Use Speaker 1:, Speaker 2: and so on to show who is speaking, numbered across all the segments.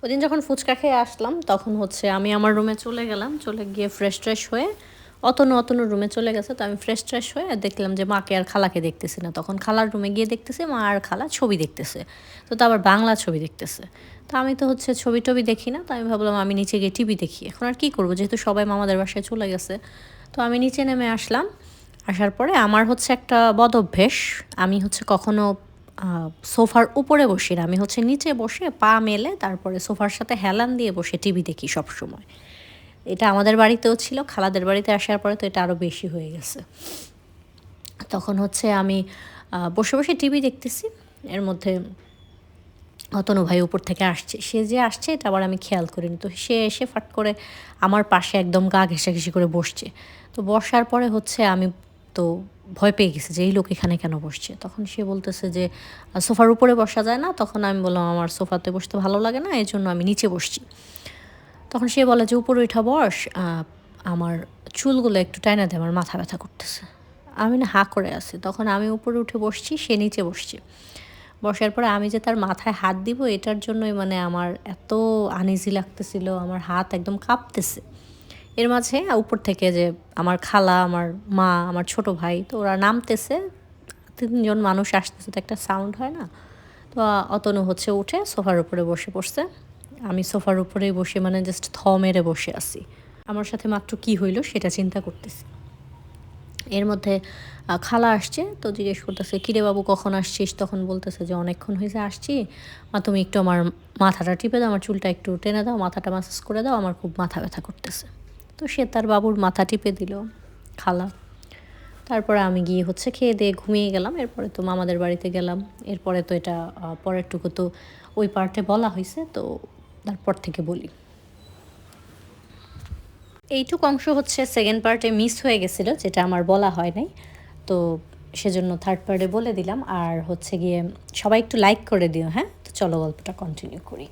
Speaker 1: ওইদিন যখন ফুচকা খেয়ে আসলাম তখন হচ্ছে আমি আমার রুমে চলে গেলাম, চলে গিয়ে ফ্রেশ হয়ে অতনু রুমে চলে গেছে। তো আমি ফ্রেশ হয়ে দেখলাম যে মাকে আর খালাকে দেখতেছি না। তখন খালার রুমে গিয়ে দেখতেছি মা আর খালা ছবি দেখতেছে। তো আবার বাংলা ছবি দেখতেছে। তো আমি তো হচ্ছে ছবি দেখি না। তো আমি ভাবলাম আমি নিচে গিয়ে টিভি দেখি। এখন আর কি করবো, যেহেতু সবাই মামাদের বাসায় চলে গেছে। তো আমি নিচে নেমে আসলাম। আসার পরে আমার হচ্ছে একটা বদ অভ্যেস, আমি হচ্ছে কখনো সোফার উপরে বসি না, আমি হচ্ছে নিচে বসে পা মেলে তারপরে সোফার সাথে হেলান দিয়ে বসে টিভি দেখি সব সময়। এটা আমাদের বাড়িতেও ছিল, খালাদের বাড়িতে আসার পরে তো এটা আরও বেশি হয়ে গেছে। তখন হচ্ছে আমি বসে টিভি দেখতেছি, এর মধ্যে অতনু ভাই উপর থেকে আসছে। সে যে আসছে এটা আবার আমি খেয়াল করিনি। তো সে এসে ফাট করে আমার পাশে একদম গা ঘেঁষাঘেঁষি করে বসছে। তো বসার পরে হচ্ছে আমি তো ভয় পেয়ে গেছি যে এই লোক এখানে কেন বসছে। তখন সে বলতেছে যে সোফার উপরে বসা যায় না। তখন আমি বললাম আমার সোফাতে বসতে ভালো লাগে না, এই জন্য আমি নিচে বসছি। তখন সে বলে যে উপরে উঠা বস, আমার চুলগুলো একটু টাইনা দেয়, আমার মাথা ব্যথা করতেছে। আমি না হাঁ করে আছি। তখন আমি উপরে উঠে বসছি, সে নিচে বসছে। বসার পরে আমি যে তার মাথায় হাত দিব এটার জন্যই মানে আমার এত আনইজি লাগতেছিল, আমার হাত একদম কাঁপতেছে। এর মাঝে উপর থেকে যে আমার খালা, আমার মা, আমার ছোট ভাই, তো ওরা নামতেছে। ৩ জন মানুষ আসতেছে, তো একটা সাউন্ড হয় না? তো অতনু হচ্ছে উঠে সোফার উপরে বসে পড়ছে। আমি সোফার উপরেই বসে মানে জাস্ট মেরে বসে আছি। আমার সাথে মাত্র কি হইল সেটা চিন্তা করতেছি। এর মধ্যে খালা আসছে, তো জিজ্ঞেস করতেছে কিরে বাবু কখন আসছিস? তখন বলতেছে যে অনেকক্ষণ হয়েছে আসছি, মা তুমি একটু আমার মাথাটা টিপে দাও, আমার চুলটা একটু টেনে দাও, মাথাটা ম্যাসাজ করে দাও, আমার খুব মাথা ব্যথা করতেছে। তো সে তার বাবুর মাথা টিপে দিল খালা। তারপরে আমি গিয়ে হচ্ছে খেয়ে দিয়ে ঘুমিয়ে গেলাম। এরপরে তো মামাদের বাড়িতে গেলাম। এরপরে তো এটা পরেরটুকু তো ওই পার্টে বলা হয়েছে, তো তারপর থেকে বলি। এইটুকু অংশ হচ্ছে সেকেন্ড পার্টে মিস হয়ে গেছিলো, যেটা আমার বলা হয় নাই। তো সেজন্য থার্ড পার্টে বলে দিলাম। আর হচ্ছে গিয়ে সবাই একটু লাইক করে দিও, হ্যাঁ? তো চলো গল্পটা কন্টিনিউ করি।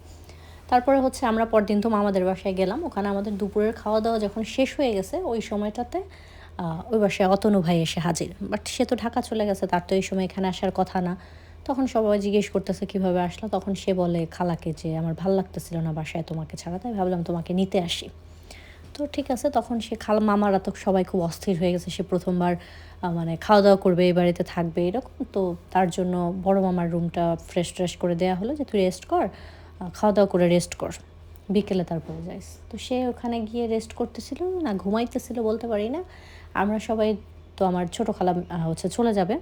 Speaker 1: তারপরে হচ্ছে আমরা পরদিন তো মামাদের বাসায় গেলাম। ওখানে আমাদের দুপুরের খাওয়া দাওয়া যখন শেষ হয়ে গেছে ওই সময়টাতে ওই বাসায় অতনু ভাই এসে হাজির। বাট সে তো ঢাকা চলে গেছে, তার তো এই সময় এখানে আসার কথা না। তখন সবাই জিজ্ঞেস করতেছে কীভাবে আসলো। তখন সে বলে খালাকে যে আমার ভাল লাগতেছিল না বাসায় তোমাকে ছাড়া, তাই ভাবলাম তোমাকে নিতে আসি। তো ঠিক আছে, তখন সে মামারা তো সবাই খুব অস্থির হয়ে গেছে। সে প্রথমবার মানে খাওয়া দাওয়া করবে, এই বাড়িতে থাকবে এরকম। তো তার জন্য বড় মামার রুমটা ফ্রেশ করে দেওয়া হলো যে তুই রেস্ট কর, খাওয়া দাওয়া করে রেস্ট কর, বিকেলে তারপরে যাইস। তো সে ওখানে গিয়ে রেস্ট করতেছিল না ঘুমাইতেছিল বলতে পারি না। আমরা সবাই তো আমার ছোটো খালা হচ্ছে চলে যাবে,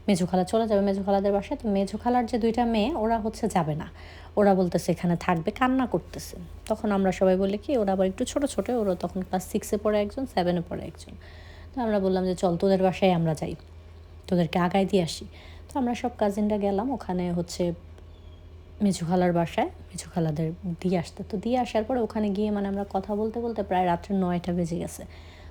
Speaker 1: মেজো খালা চলে যাবে মেজো খালাদের বাসায়। তো মেজো খালার যে 2টা মেয়ে ওরা হচ্ছে যাবে না, ওরা বলতেছে এখানে থাকবে, কান্না করতেছে। তখন আমরা সবাই বলি কি ওরা আবার একটু ছোটো ওরা তখন ক্লাস 6-এ পড়ে একজন, 7-এ পড়ে একজন। তো আমরা বললাম যে চল তোদের বাসায় আমরা যাই, তোদেরকে আগায় দিয়ে আসি। তো আমরা সব কাজিনরা গেলাম ওখানে হচ্ছে মেজো খালার বাসায়, মেজো খালাদের দিয়ে আসতে। তো দিয়ে আসার পরে ওখানে গিয়ে মানে আমরা কথা বলতে প্রায় রাত্রে 9টা বেজে গেছে।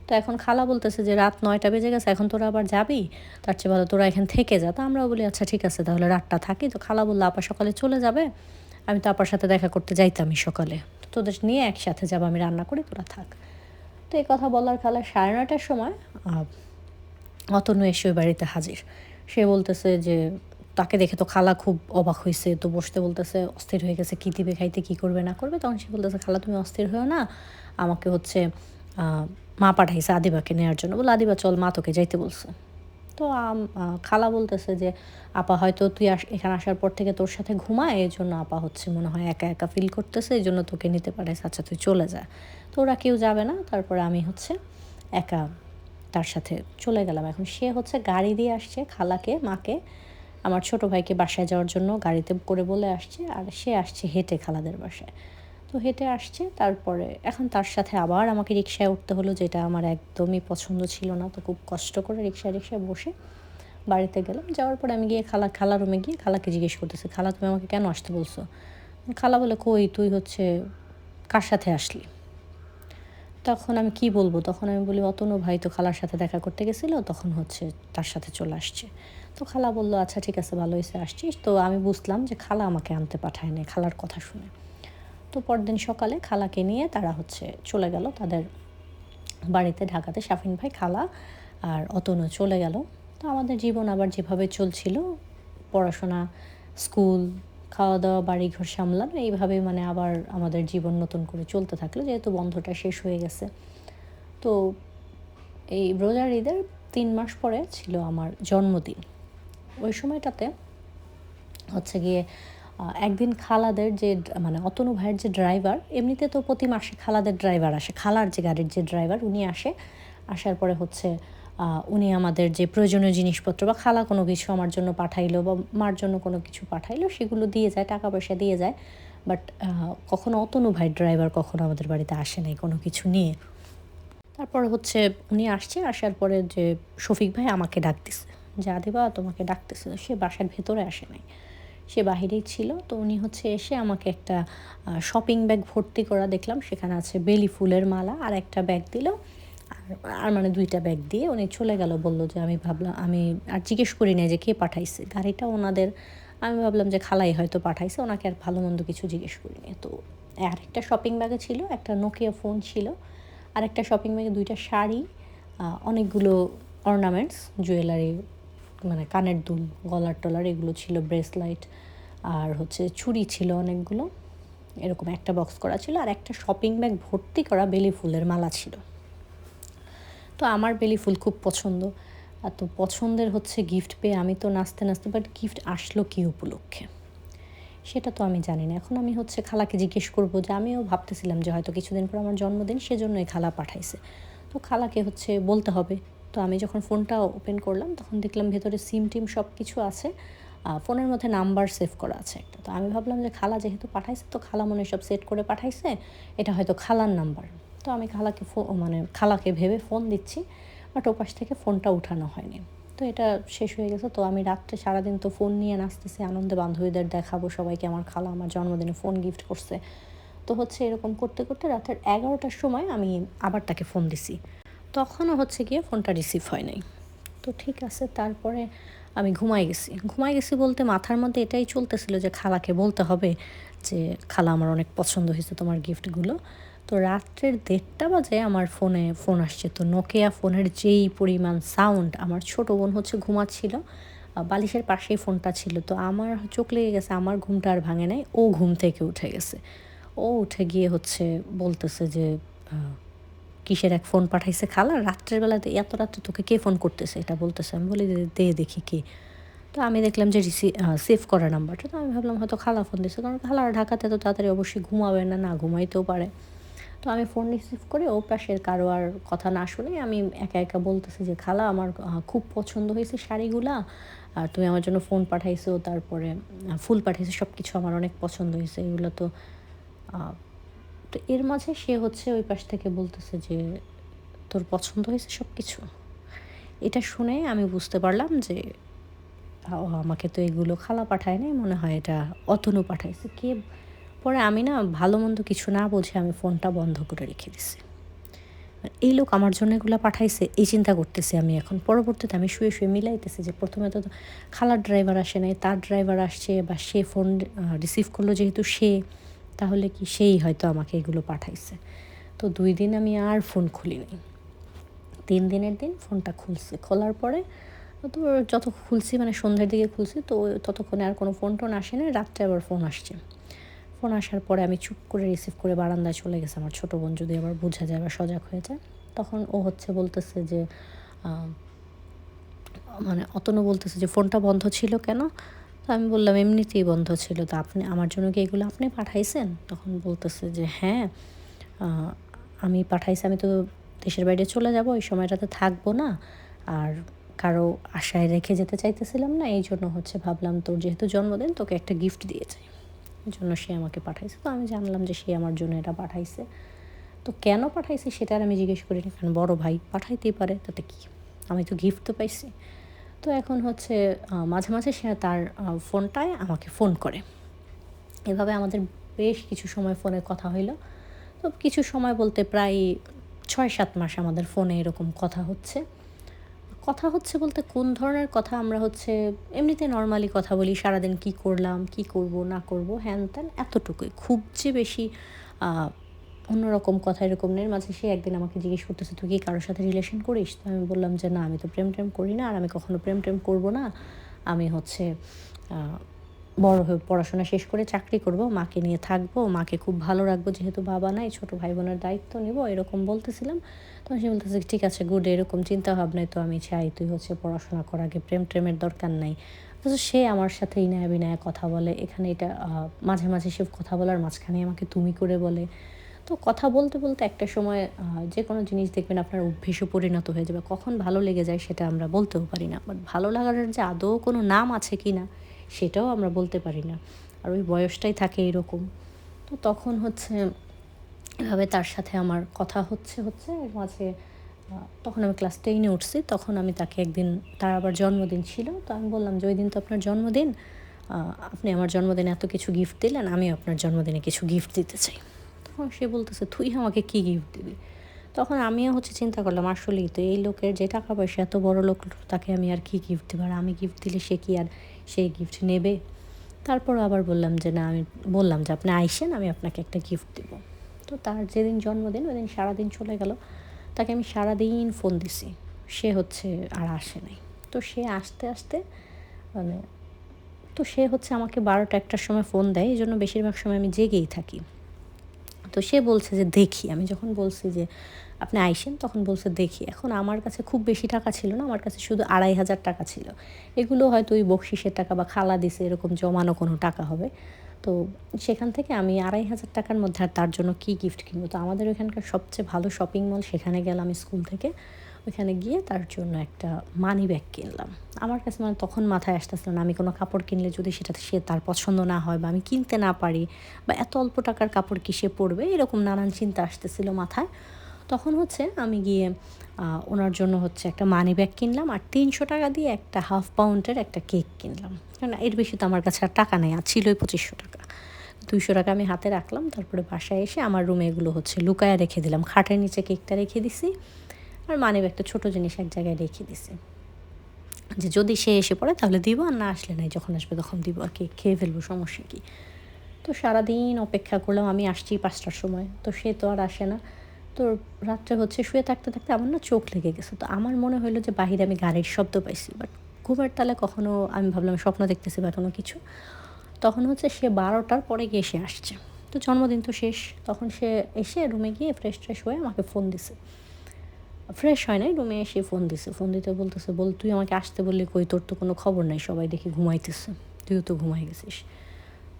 Speaker 1: তো এখন খালা বলতেছে যে রাত 9টা বেজে গেছে, এখন তোরা আবার যাবি, তার চেয়ে ভালো তোরা এখান থেকে যা। তো আমরাও বলি আচ্ছা ঠিক আছে তাহলে রাতটা থাকি। তো খালা বললো আপা সকালে চলে যাবে, আমি তো আপার সাথে দেখা করতে যাইতামই সকালে, তো তোদের নিয়ে একসাথে যাবো, আমি রান্না করি তোরা থাক। তো এই কথা বলার খালা 9:30টার সময় অতনু এসে ওই বাড়িতে হাজির। সে বলতেছে যে তাকে দেখে তো খালা খুব অবাক হয়েছে, তো বসতে বলতেছে অস্থির হয়ে গেছে, কী দিবে খাইতে, কী করবে না করবে। তখন সে বলতেছে খালা তুমি অস্থির হয়েও না, আমাকে হচ্ছে মা পাঠাইছে আদিবাকে নেওয়ার জন্য। বলে আদিবা চল, মা তোকে যাইতে বলছে। তো খালা বলতেছে যে আপা হয়তো তুই এখানে আসার পর থেকে তোর সাথে ঘুমায়, এই জন্য আপা হচ্ছে মনে হয় একা একা ফিল করতেছে, এই জন্য তোকে নিতে পারিস, আচ্ছা তুই চলে যা। তো ওরা কেউ যাবে না, তারপরে আমি হচ্ছে একা তার সাথে চলে গেলাম। এখন সে হচ্ছে গাড়ি দিয়ে আসছে খালাকে, মাকে, আমার ছোট ভাইকে বাসায় যাওয়ার জন্য গাড়িতে করে বলে আসছে, আর সে আসছে হেঁটে খালাদের বাসায়। তো হেঁটে আসছে, তারপরে এখন তার সাথে আবার আমাকে রিকশায় উঠতে হলো, যেটা আমার একদমই পছন্দ ছিল না। তো খুব কষ্ট করে রিকশায় বসে বাড়িতে গেলাম। যাওয়ার পরে আমি গিয়ে খালা রুমে গিয়ে খালাকে জিজ্ঞেস করতেছি খালা তুমি আমাকে কেন আসতে বলছো? খালা বলে কই তুই হচ্ছে কার সাথে আসলি? তখন আমি কি বলবো, তখন আমি বলি অতনু ভাই তো খালার সাথে দেখা করতে গেছিলো, তখন হচ্ছে তার সাথে চলে আসছে। তো খালা বললো আচ্ছা ঠিক আছে ভালো হয়েছে আসছিস। তো আমি বুঝলাম যে খালা আমাকে আনতে পাঠায় না খালার কথা শুনে। তো পরদিন সকালে খালাকে নিয়ে তারা হচ্ছে চলে গেল তাদের বাড়িতে ঢাকাতে। শাফিন ভাই, খালা আর অতনু চলে গেল। তো আমাদের জীবন আবার যেভাবে চলছিল, পড়াশোনা, স্কুল, খাওয়া দাওয়া, বাড়িঘর সামলানো, এইভাবে মানে আবার আমাদের জীবন নতুন করে চলতে থাকলো, যেহেতু বন্ধটা শেষ হয়ে গেছে। তো এই রোজার ঈদের ৩ মাস পরে ছিল আমার জন্মদিন। ওই সময়টাতে হচ্ছে গিয়ে একদিন খালাদের যে মানে অতনু ভাইয়ের যে ড্রাইভার, এমনিতে তো প্রতি মাসে খালাদের ড্রাইভার আসে, খালার যে গাড়ির যে ড্রাইভার উনি আসে। আসার পরে হচ্ছে উনি আমাদের যে প্রয়োজনীয় জিনিসপত্র বা খালা কোনো কিছু আমার জন্য পাঠাইলো বা মার জন্য কোনো কিছু পাঠাইলো, সেগুলো দিয়ে যায়, টাকা পয়সা দিয়ে যায়। বাট কখনো অতনু ভাইয়ের ড্রাইভার কখনো আমাদের বাড়িতে আসে নাই কোনো কিছু নিয়ে। তারপর হচ্ছে উনি আসছে, আসার পরে যে শফিক ভাই আমাকে ডাক দিছে যে আদিবা তোমাকে ডাকতেছে। সে বাসার ভেতরে আসে নাই, সে বাহিরেই ছিল। তো উনি হচ্ছে এসে আমাকে একটা শপিং ব্যাগ ভর্তি করা দেখলাম, সেখানে আছে বেলি ফুলের মালা, আর একটা ব্যাগ দিল। আর মানে 2টা ব্যাগ দিয়ে উনি চলে গেল। বলল যে আমি ভাবলাম, আমি আর জিজ্ঞেস করি নাই যে কে পাঠাইছে, গাড়িটা ওনাদের। আমি ভাবলাম যে খালাই হয়তো পাঠাইছে, ওনাকে আর ভালো মন্দ কিছু জিজ্ঞেস করিনি। তো আরেকটা শপিং ব্যাগে ছিল একটা নোকিয়া ফোন ছিল, আরেকটা শপিং ব্যাগে 2টা শাড়ি, অনেকগুলো অর্নামেন্টস, জুয়েলারি, মানে কানের দুল, গলার টলার এগুলো ছিল, ব্রেসলাইট, আর হচ্ছে চুড়ি ছিল অনেকগুলো। এরকম একটা বক্স করা ছিল, আর একটা শপিং ব্যাগ ভর্তি করা বেলি ফুলের মালা ছিল। তো আমার বেলি ফুল খুব পছন্দ। আর তো পছন্দের হচ্ছে গিফট পেয়ে আমি তো নাচতে নাচতে, বাট গিফট আসলো কী উপলক্ষে সেটা তো আমি জানি না। এখন আমি হচ্ছে খালাকে জিজ্ঞেস করবো, যে আমিও ভাবতেছিলাম যে হয়তো কিছুদিন পর আমার জন্মদিন, সেজন্যই খালা পাঠাইছে। তো খালাকে হচ্ছে বলতে হবে। তো আমি যখন ফোনটা ওপেন করলাম তখন দেখলাম ভেতরে সিম টিম সব কিছু আছে, ফোনের মধ্যে নাম্বার সেভ করা আছে একটা। তো আমি ভাবলাম যে খালা যেহেতু পাঠাইছে, তো খালা মনে সব সেট করে পাঠাইছে, এটা হয়তো খালার নাম্বার। তো আমি খালাকে মানে খালাকে ভেবে ফোন দিচ্ছি, বাট ওপাশ থেকে ফোনটা উঠানো হয়নি। তো এটা শেষ হয়ে গেছে। তো আমি রাত্রে সারাদিন তো ফোন নিয়ে নাচতেছি, আনন্দে বান্ধবীদের দেখাবো সবাইকে আমার খালা আমার জন্মদিনে ফোন গিফট করছে। তো হচ্ছে এরকম করতে করতে রাতের 11টার সময় আমি আবার তাকে ফোন দিছি, তখনও হচ্ছে গিয়ে ফোনটা রিসিভ হয় নাই। তো ঠিক আছে, তারপরে আমি ঘুমাই গেছি বলতে মাথার মধ্যে এটাই চলতেছিল যে খালাকে বলতে হবে যে খালা আমার অনেক পছন্দ হয়েছে তোমার গিফটগুলো। তো রাত্রের 1:30 বাজে আমার ফোনে ফোন আসছে। তো নোকিয়া ফোনের যেই পরিমাণ সাউন্ড, আমার ছোট বোন হচ্ছে ঘুমাচ্ছিল, বালিশের পাশেই ফোনটা ছিল। তো আমার চোখ লেগে গেছে, আমার ঘুমটা আর ভাঙে নাই, ও ঘুম থেকে উঠে গেছে। ও উঠে গিয়ে হচ্ছে বলতেছে যে কিসের এক ফোন পাঠাইছে খালা, রাত্রের বেলাতে এত রাত্রে তোকে কে ফোন করতেছে এটা বলতেছে। আমি বলি দে দেখি কে। তো আমি দেখলাম যে সেভ করা নাম্বারটা। তো আমি ভাবলাম হয়তো খালা ফোন দিচ্ছে, কারণ খালা ঢাকাতে তো তাড়াতাড়ি অবশ্যই ঘুমাবে না, না ঘুমাইতেও পারে। তো আমি ফোন রিসিভ করে ও পাশের কারো আর কথা না শুনে আমি একা একা বলতেছি যে খালা আমার খুব পছন্দ হয়েছে শাড়িগুলা, আর তুমি আমার জন্য ফোন পাঠাইছো, তারপরে ফুল পাঠাইছো, সব কিছু আমার অনেক পছন্দ হয়েছে এগুলো। তো তো এর মাঝে সে হচ্ছে ওই পাশ থেকে বলতেছে যে তোর পছন্দ হয়েছে সব কিছু। এটা শুনে আমি বুঝতে পারলাম যে আমাকে তো এগুলো খালা পাঠায় নাই, মনে হয় এটা অতনু পাঠাইছে কে। পরে আমি না ভালো মন্দ কিছু না বুঝে আমি ফোনটা বন্ধ করে রেখে দিছি। এই লোক আমার জন্য এগুলো পাঠাইছে এই চিন্তা করতেছি আমি এখন। পরবর্তীতে আমি শুয়ে শুয়ে মিলাইতেছি যে প্রথমে তো খালার ড্রাইভার আসে নাই, তার ড্রাইভার আসছে, বা সে ফোন রিসিভ করলো যেহেতু সে, তাহলে কি সেই হয়তো আমাকে এগুলো পাঠাইছে। তো 2 দিন আমি আর ফোন খুলিনি। 3 দিনের দিন ফোনটা খুলছি, খোলার পরে তো যত খুলছি মানে সন্ধ্যার দিকে খুলছি, তো ততক্ষণে আর কোনো ফোন টোন আসে না। রাত্রে আবার ফোন আসছে। ফোন আসার পরে আমি চুপ করে রিসিভ করে বারান্দায় চলে গেছে। আমার ছোটো বোন যদি আবার বোঝা যায় বা সজাগ হয়ে যায়, তখন ও হচ্ছে বলতেছে যে মানে অতনু বলতেছে যে ফোনটা বন্ধ ছিল কেন? তো আমি বললাম এমনিতেই বন্ধ ছিল। তো আপনি আমার জন্য কি এগুলো আপনি পাঠাইছেন? তখন বলতেছে যে হ্যাঁ, আমি পাঠাইছি, আমি তো দেশের বাইরে চলে যাব, এই সময়টাতে থাকবো না, আর কারো আশায় রেখে যেতে চাইতেছিলাম না, এই জন্য হচ্ছে ভাবলাম তোর যেহেতু জন্মদিন তোকে একটা গিফট দিয়ে যাই, এই জন্য সে আমাকে পাঠাইছে। তো আমি জানলাম যে সে আমার জন্য এটা পাঠাইছে। তো কেন পাঠাইছে সেটা আর আমি জিজ্ঞেস করিনি, কারণ বড় ভাই পাঠাইতেই পারে, তাতে কি, আমি তো গিফট তো পাইছি। তো এখন হচ্ছে মাঝে মাঝে সে তার ফোনটায় আমাকে ফোন করে। এভাবে আমাদের বেশ কিছু সময় ফোনে কথা হইলো। তো কিছু সময় বলতে প্রায় 6-7 মাস আমাদের ফোনে এরকম কথা হচ্ছে বলতে কোন ধরনের কথা, আমরা হচ্ছে এমনিতে নর্মালি কথা বলি, সারাদিন কী করলাম, কী করব না করব, হ্যান ত্যান, এতটুকুই। খুব যে বেশি অন্যরকম কথা এরকম নেই। মাঝে সে একদিন আমাকে জিজ্ঞেস করতেছে তুই কি কারোর সাথে রিলেশন করিস? তো আমি বললাম যে না, আমি তো প্রেম টেম করি না, আর আমি কখনো প্রেম টেম করবো না। আমি হচ্ছে বড় হয়ে পড়াশোনা শেষ করে চাকরি করব, মাকে নিয়ে থাকবো, মাকে খুব ভালো রাখবো, যেহেতু বাবা নাই ছোটো ভাই বোনের দায়িত্ব নেব, এরকম বলতেছিলাম। তখন সে বলতেছে ঠিক আছে গুড, এরকম চিন্তা ভাবনায় তো আমি চাই তুই হচ্ছে পড়াশোনা কর আগে, প্রেম টেমের দরকার নাই। অথচ সে আমার সাথে ইনায়া বিনায়া কথা বলে, এখানে এটা মাঝে মাঝে সে কথা বলার মাঝখানে আমাকে তুমি করে বলে। তো কথা বলতে বলতে একটা সময় যে কোনো জিনিস দেখবেন আপনার অভ্যেসে পরিণত হয়ে যাবে, কখন ভালো লেগে যায় সেটা আমরা বলতেও পারি না, বাট ভালো লাগার যে আদৌ কোনো নাম আছে কি না সেটাও আমরা বলতে পারি না। আর ওই বয়সটাই থাকে এরকম। তো তখন হচ্ছে এভাবে তার সাথে আমার কথা হচ্ছে এর মাঝে তখন আমি ক্লাস 10-এ উঠছি। তখন আমি তাকে একদিন, তার আবার জন্মদিন ছিল, তো আমি বললাম যে ওই দিন তো আপনার জন্মদিন, আপনি আমার জন্মদিনে এত কিছু গিফট দিলেন, আমি আপনার জন্মদিনে কিছু গিফট দিতে চাই। তখন সে বলতেছে তুই আমাকে কী গিফট দিবি? তখন আমিও হচ্ছে চিন্তা করলাম আসলেই তো এই লোকের যে টাকা পয়সা, এত বড় লোক, তাকে আমি আর কী গিফট দেবো, আর আমি গিফট দিলে সে কি আর সেই গিফট নেবে? তারপর আবার বললাম যে না, আমি বললাম যে আপনি আইসেন, আমি আপনাকে একটা গিফট দেবো। তো তার যেদিন জন্মদিন ওই দিন সারাদিন চলে গেল, তাকে আমি সারাদিন ফোন দিছি, সে হচ্ছে আর আসে নাই। তো সে আসতে আসতে মানে, তো সে হচ্ছে আমাকে 12টা-1টার সময় ফোন দেয়, এই জন্য বেশিরভাগ সময় আমি জেগেই থাকি। তো সে বলছে যে দেখি, আমি যখন বলছি যে আপনি আইসেন তখন বলছে দেখি। এখন আমার কাছে খুব বেশি টাকা ছিল না, আমার কাছে শুধু 2500 টাকা ছিল। এগুলো হয়তো ওই বকশিসের টাকা বা খালা দিছে এরকম জমানো কোনো টাকা হবে। তো সেখান থেকে আমি 2500 টাকার মধ্যে আর তার জন্য কী গিফট কিনবো? তো আমাদের ওইখানকার সবচেয়ে ভালো শপিং মল, সেখানে গেলাম স্কুল থেকে। ওইখানে গিয়ে তার জন্য একটা মানি ব্যাগ কিনলাম। আমার কাছে মানে তখন মাথায় আসতেছিল না, আমি কোনো কাপড় কিনলে যদি সেটাতে সে তার পছন্দ না হয় বা আমি কিনতে না পারি, বা এত অল্প টাকার কাপড় কি সে পরবে, এরকম নানান চিন্তা আসতেছিল মাথায়। তখন হচ্ছে আমি গিয়ে ওনার জন্য হচ্ছে একটা মানি ব্যাগ কিনলাম, আর 300 টাকা দিয়ে একটা হাফ পাউন্ডের একটা কেক কিনলাম। কারণ এর বেশি তো আমার কাছে আর টাকা নেই, আর ছিলই 2500 টাকা। 200 টাকা আমি হাতে রাখলাম, তারপরে বাসায় এসে আমার রুমে এগুলো হচ্ছে লুকায় রেখে দিলাম, খাটের নিচে কেকটা রেখে দিছি, আর মানি ব্যাগটা ছোটো জিনিস এক জায়গায় রেখে দিছি, যে যদি সে এসে পড়ে তাহলে দিব, আর না আসলে নাই, যখন আসবে তখন দিব, আর কেক খেয়ে ফেলবো, সমস্যা কী। তো সারাদিন অপেক্ষা করলাম, আমি আসছি 5টার সময়, তো সে তো আর আসে না। তো রাত্রে হচ্ছে শুয়ে থাকতে থাকতে আমার না চোখ লেগে গেছে, তো আমার মনে হলো যে বাহিরে আমি গাড়ির শব্দ পাইছি, বাট ঘুমের তালে কখনো আমি ভাবলাম স্বপ্ন দেখতেছি বা কোনো কিছু। তখন হচ্ছে সে 12টার পরে গিয়ে সে আসছে, তো জন্মদিন তো শেষ। তখন সে এসে রুমে গিয়ে ফ্রেশ ট্রেশ হয়ে আমাকে ফোন দিছে, ফ্রেশ হয় নাই, রুমে এসে ফোন দিছে, ফোন দিতে বলতেছে বল তুই আমাকে আসতে বললি কই, তোর তো কোনো খবর নাই, সবাই দেখি ঘুমাইতেছে, তুইও তো ঘুমাই গেছিস।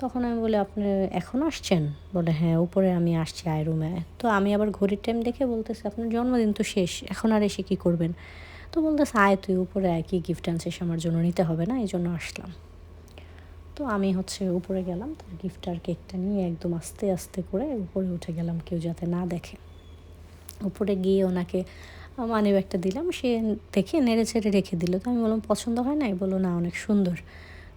Speaker 1: তখন আমি বলি আপনি এখন আসছেন? বলে হ্যাঁ, উপরে আমি আসছি, আয় রুমে আয়। তো আমি আবার ঘড়ির টাইম দেখে বলতেছি আপনার জন্মদিন তো শেষ, এখন আর এসে কী করবেন? তো বলতেছে আয় তুই উপরে আয়, কী গিফট আনছিস আমার জন্য, নিতে হবে না, এই জন্য আসলাম। তো আমি হচ্ছে উপরে গেলাম, তার গিফট আর কেকটা নিয়ে একদম আস্তে আস্তে করে উপরে উঠে গেলাম, কেউ যাতে না দেখে। উপরে গিয়ে ওনাকে মানি ব্যাগটা দিলাম, সে দেখে নেড়ে ছেড়ে রেখে দিল। তো আমি বললাম পছন্দ হয় নাই? বললো না, অনেক সুন্দর।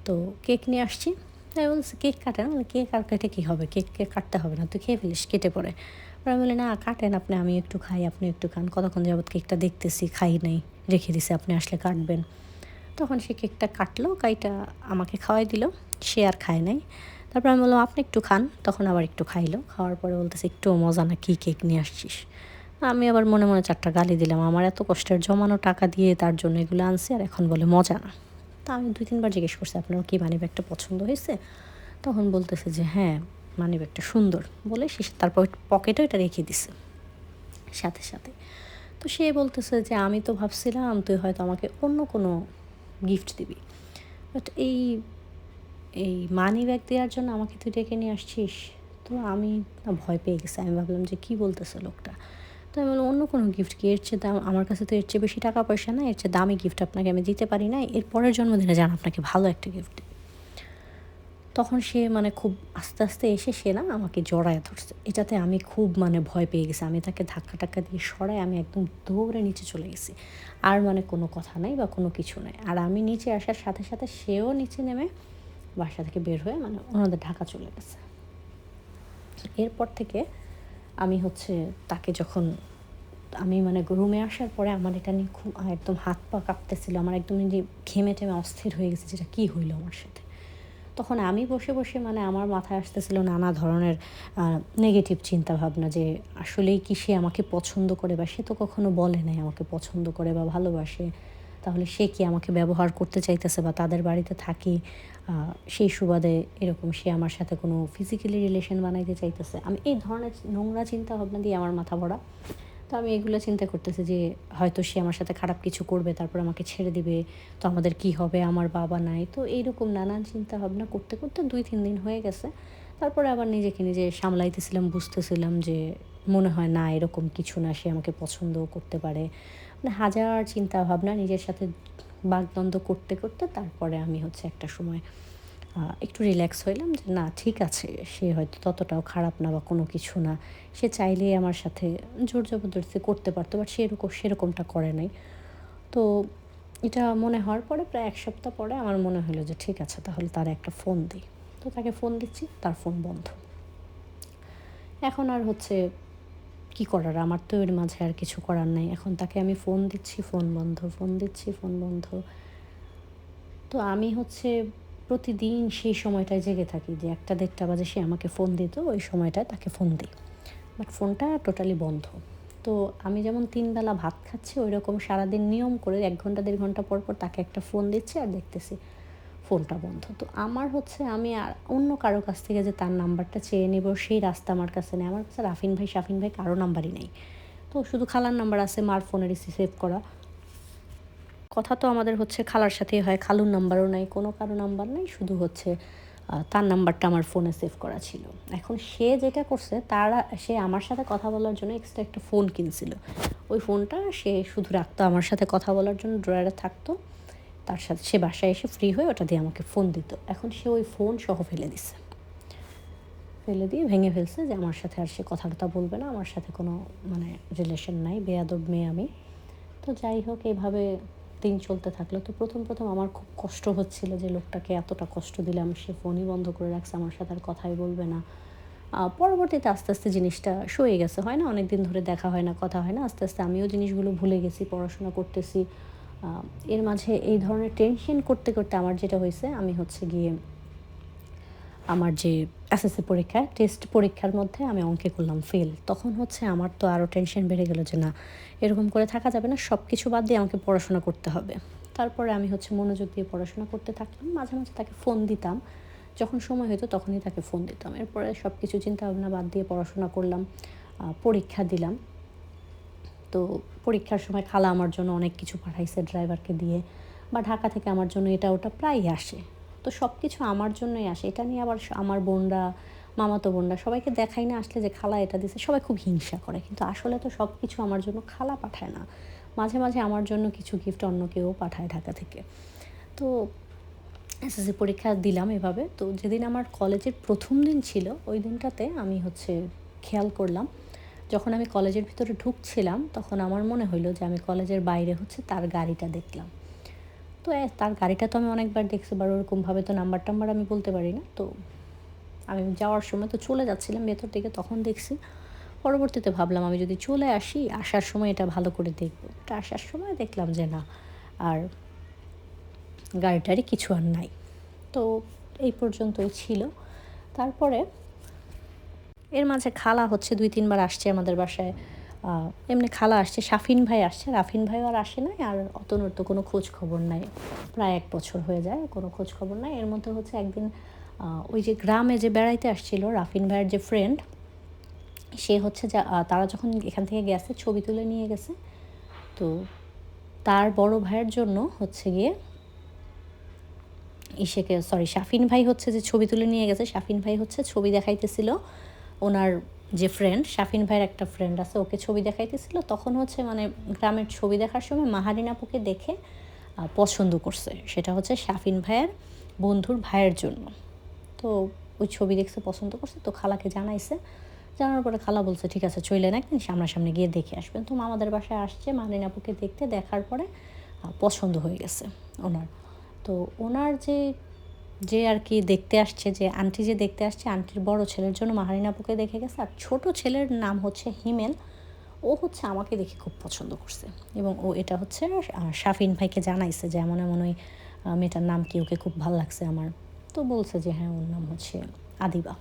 Speaker 1: তো কেক নিয়ে আসছি, তাই বলছে কেক কাটে না, বলে কেক আর কেটে কী হবে, কেক কাটতে হবে না, তুই খেয়ে ফেলিস, কেটে পড়ে। আর আমি বলি না কাটেন আপনি, আমি একটু খাই, আপনি একটু খান, কতক্ষণ যাবত কেকটা দেখতেছি, খাই নাই, রেখে দিছে, আপনি আসলে কাটবেন। তখন সে কেকটা কাটলো, কাইটা আমাকে খাওয়াই দিল, সে আর খায় নাই। তারপর আমি বললাম আপনি একটু খান, তখন আবার একটু খাইলো, খাওয়ার পরে বলতেছে একটুও মজা না, কী কেক নিয়ে আসছিস। আমি আবার মনে মনে 4টা গালি দিলাম, আমার এত কষ্টের জমানো টাকা দিয়ে তার জন্য এগুলো আনছি, আর এখন বলে মজা না। তা আমি 2-3বার জিজ্ঞেস করছি আপনার কি মানি ব্যাগটা পছন্দ হয়েছে? তখন বলতেছে যে হ্যাঁ, মানি ব্যাগটা সুন্দর, বলে সে তারপর পকেটে এটা রেখে দিছে সাথে সাথে। তো সে বলতেছে যে আমি তো ভাবছিলাম তুই হয়তো আমাকে অন্য কোনো গিফট দিবি, বাট এই এই মানি ব্যাগ দেওয়ার জন্য আমাকে তুই ডেকে নিয়ে আসছিস। তো আমি না ভয় পেয়ে গেছি, আমি ভাবলাম যে কী বলতেছে লোকটা। তো আমি বললাম অন্য কোনো গিফট কি, এর চেয়ে দাম আমার কাছে তো এর চেয়ে বেশি টাকা পয়সা না, এর চেয়ে দামি গিফট আপনাকে আমি দিতে পারি না, এর পরের জন্মদিনে যান আপনাকে ভালো একটা গিফট। তখন সে মানে খুব আস্তে আস্তে এসে সে না আমাকে জড়ায় ধরছে, এটাতে আমি খুব মানে ভয় পেয়ে গেছি, আমি তাকে ধাক্কা টাক্কা দিয়ে সরাই আমি একদম দৌড়ে নিচে চলে গেছি। আর মানে কোনো কথা নাই বা কোনো কিছু নাই, আর আমি নিচে আসার সাথে সাথে সেও নিচে নেমে বাসা থেকে বের হয়ে মানে ওনাদের ঢাকা চলে গেছে। এরপর থেকে আমি হচ্ছে তাকে যখন আমি মানে রুমে আসার পরে আমার এটা নিয়ে খুব একদম হাত পা কাঁপতেছিল, আমার একদম যে ঘেমে টেমে অস্থির হয়ে গেছে, যেটা কী হইলো আমার সাথে। তখন আমি বসে বসে মানে আমার মাথায় আসতেছিল নানা ধরনের নেগেটিভ চিন্তাভাবনা, যে আসলেই কি সে আমাকে পছন্দ করে, বা সে তো কখনো বলে নাই আমাকে পছন্দ করে বা ভালোবাসে, তাহলে সে কি আমাকে ব্যবহার করতে চাইতেছে, বা তাদের বাড়িতে থাকি সেই সুবাদে এরকম সে আমার সাথে কোনো ফিজিক্যালি রিলেশন বানাইতে চাইতেছে। আমি এই ধরনের নোংরা চিন্তাভাবনা দিয়ে আমার মাথা ভরা। তো আমি এগুলো চিন্তা করতেছি যে হয়তো সে আমার সাথে খারাপ কিছু করবে, তারপর আমাকে ছেড়ে দিবে। তো আমাদের কী হবে? আমার বাবা নাই। তো এইরকম নানান চিন্তাভাবনা করতে, করতে ২-৩ দিন হয়ে গেছে। তারপরে আবার নিজেকে নিজে সামলাইতেছিলাম, বুঝতেছিলাম যে মনে হয় না এরকম কিছু না, সে আমাকে পছন্দও করতে পারে। মানে হাজার চিন্তাভাবনা নিজের সাথে বাকদ্বন্দ্ব করতে, করতে তারপরে আমি হচ্ছে একটা সময় একটু রিল্যাক্স হইলাম যে না ঠিক আছে, সে হয়তো ততটাও খারাপ না বা কোনো কিছু না। সে চাইলেই আমার সাথে জোর জবরদস্তি করতে পারতো, বাট সেরকমটা করে নাই। তো এটা মনে হওয়ার পরে প্রায় ১ সপ্তাহ পরে আমার মনে হলো যে ঠিক আছে তাহলে তারে একটা ফোন দিই। তো তাকে ফোন দিচ্ছি, তার ফোন বন্ধ। এখন আর হচ্ছে কী করার? আমার তো এর মাঝে আর কিছু করার নাই। এখন তাকে আমি ফোন দিচ্ছি, ফোন বন্ধ, ফোন দিচ্ছি, ফোন বন্ধ। তো আমি হচ্ছে প্রতিদিন সেই সময়টায় জেগে থাকি যে ১টা-১.৫টা বাজে সে আমাকে ফোন দিত, ওই সময়টায় তাকে ফোন দিই। বাট ফোনটা টোটালি বন্ধ। তো আমি যেমন ৩ বেলা ভাত খাচ্ছি, ওইরকম সারাদিন নিয়ম করে ১ ঘন্টা ১.৫ ঘন্টা পর, পর তাকে একটা ফোন দিচ্ছি আর দেখতেছি ফোনটা বন্ধ। তো আমার হচ্ছে আমি আর অন্য কারো কাছ থেকে যে তার নাম্বারটা চেয়ে নেব সেই রাস্তা আমার কাছে নেই। আমার কাছে রাফিন ভাই, শাফিন ভাই কারো নাম্বারই নেই। তো শুধু খালার নাম্বার আছে, মার ফোনে সেভ করা। কথা তো আমাদের হচ্ছে খালার সাথেই হয়, খালুর নাম্বারও নাই, কোনো কারো নাম্বার নাই, শুধু হচ্ছে তার নাম্বারটা আমার ফোনে সেভ করা ছিল। এখন সে যেটা করছে সে আমার সাথে কথা বলার জন্য এক্সট্রা একটা ফোন কিনছিল। ওই ফোনটা সে শুধু রাখতো আমার সাথে কথা বলার জন্য, ড্রয়ারে থাকতো। তার সাথে সে বাসায় এসে ফ্রি হয়ে ওটা দিয়ে আমাকে ফোন দিত। এখন সে ওই ফোন সহ ফেলে দিছে। ফেলে দিয়ে ভেঙে ফেলছে যে আমার সাথে আর সে কথা বলবে না, আমার সাথে কোনো মানে রিলেশন নাই, বেয়াদব মেয়ে আমি। তো যাই হোক এভাবে দিন চলতে থাকলো। তো প্রথম আমার খুব কষ্ট হচ্ছিল যে লোকটাকে এতটা কষ্ট দিলাম, সে ফোনই বন্ধ করে রাখছে, আমার সাথে আর কথাই বলবে না। পরবর্তীতে আস্তে, আস্তে জিনিসটা সয়ে গেছে। হয় না? অনেক দিন ধরে দেখা হয় না, কথা হয় না। আস্তে, আস্তে আমিও জিনিসগুলো ভুলে গেছি, পড়াশোনা করতেছি। আ এর মাঝে এই ধরনের টেনশন করতে, করতে আমার যেটা হইছে, আমি হচ্ছে গিয়ে আমার যে এসএসসি পরীক্ষা, টেস্ট পরীক্ষার মধ্যে আমি অঙ্কে করলাম ফেল। তখন হচ্ছে আমার তো আরও টেনশন বেড়ে গেল যে না, এরকম করে থাকা যাবে না। সব কিছু বাদ দিয়ে আমাকে পড়াশোনা করতে হবে। তারপরে আমি হচ্ছে মনোযোগ দিয়ে পড়াশোনা করতে থাকলাম। মাঝে, মাঝে তাকে ফোন দিতাম। যখন সময় হতো তখনই তাকে ফোন দিতাম। এরপরে সব কিছু চিন্তাভাবনা বাদ দিয়ে পড়াশোনা করলাম। পরীক্ষা দিলাম। তো পরীক্ষার সময় খালা আমার জন্য অনেক কিছু পাঠাইছে ড্রাইভারকে দিয়ে, বা ঢাকা থেকে আমার জন্য এটা ওটা প্রায়ই আসে। তো সব কিছু আমার জন্যই আসে। এটা নিয়ে আবার আমার বোনরা, মামাতো বোনরা সবাইকে দেখাই না আসলে যে খালা এটা দিছে। সবাই খুব হিংসা করে। কিন্তু আসলে তো সব কিছু আমার জন্য খালা পাঠায় না। মাঝে, মাঝে আমার জন্য কিছু গিফট অন্য কেউ পাঠায় ঢাকা থেকে। তো এসএসসি পরীক্ষা দিলাম এভাবে। তো যেদিন আমার কলেজের ১ম দিন ছিল, ওই দিনটাতে আমি হচ্ছে খেয়াল করলাম, যখন আমি কলেজের ভিতরে ঢুকছিলাম তখন আমার মনে হইলো যে আমি কলেজের বাইরে হচ্ছে তার গাড়িটা দেখলাম। তো তার গাড়িটা তো আমি অনেকবার দেখছি, বা ওরকমভাবে তো নাম্বার-টাম্বার আমি বলতে পারি না। তো আমি যাওয়ার সময় তো চলে যাচ্ছিলাম ভেতর দিকে, তখন দেখছি। পরবর্তীতে ভাবলাম আমি যদি চলে আসি, আসার সময় এটা ভালো করে দেখব। এটা আসার সময় দেখলাম যে না, আর গাড়ি-টাড়ি কিছু আর নাই। তো এই পর্যন্তই ছিল। তারপরে এর মাঝে খালা হচ্ছে ২-৩ বার আসছে আমাদের বাসায়। এমনি খালা আসছে, শাফিন ভাই আসছে, রাফিন ভাইও আর আসে নাই। আর অতনুর তো কোনো খোঁজ খবর নাই। প্রায় ১ বছর হয়ে যায়, কোনো খোঁজ খবর নাই। এর মধ্যে হচ্ছে একদিন ওই যে গ্রামে যে বেড়াইতে আসছিল রাফিন ভাইয়ের যে ফ্রেন্ড, সে হচ্ছে তারা যখন এখান থেকে গেছে ছবি তুলে নিয়ে গেছে। তো তার বড় ভাইয়ের জন্য হচ্ছে গিয়ে শাফিন ভাই হচ্ছে যে ছবি তুলে নিয়ে গেছে, শাফিন ভাই হচ্ছে ছবি দেখাইতেছিল ওনার যে ফ্রেন্ড, শাফিন ভাইয়ের একটা ফ্রেন্ড আছে, ওকে ছবি দেখাইতেছিল। তখন হচ্ছে মানে গ্রামের ছবি দেখার সময় মাহারিন আপুকে দেখে পছন্দ করছে। সেটা হচ্ছে শাফিন ভাইয়ের বন্ধুর ভাইয়ের জন্য। তো ওই ছবি দেখছে, পছন্দ করছে। তো খালাকে জানাইছে। জানার পরে খালা বলছে ঠিক আছে চইলেন একদিন সামনাসামনি গিয়ে দেখে আসবেন। তো মামাদের বাসায় আসছে মাহারিন আপুকে দেখতে, দেখার পরে পছন্দ হয়ে গেছে ওনার। তো ওনার যে আর কি দেখতে আসছে, যে আন্টি যে দেখতে আসছে, আন্টির বড় ছেলের জন্য মাহারিন আপুকে দেখে গেছে। আর ছোট ছেলের নাম হচ্ছে হিমেল। ও হচ্ছে আমাকে দেখে খুব পছন্দ করছে, এবং ও এটা হচ্ছে শাফিন ভাইকে জানাইছে যে এমন এমন ওই মেয়েটার নাম কি, ওকে খুব ভালো লাগছে আমার। তো বলছে যে হ্যাঁ ওর নাম হচ্ছে আদিবা।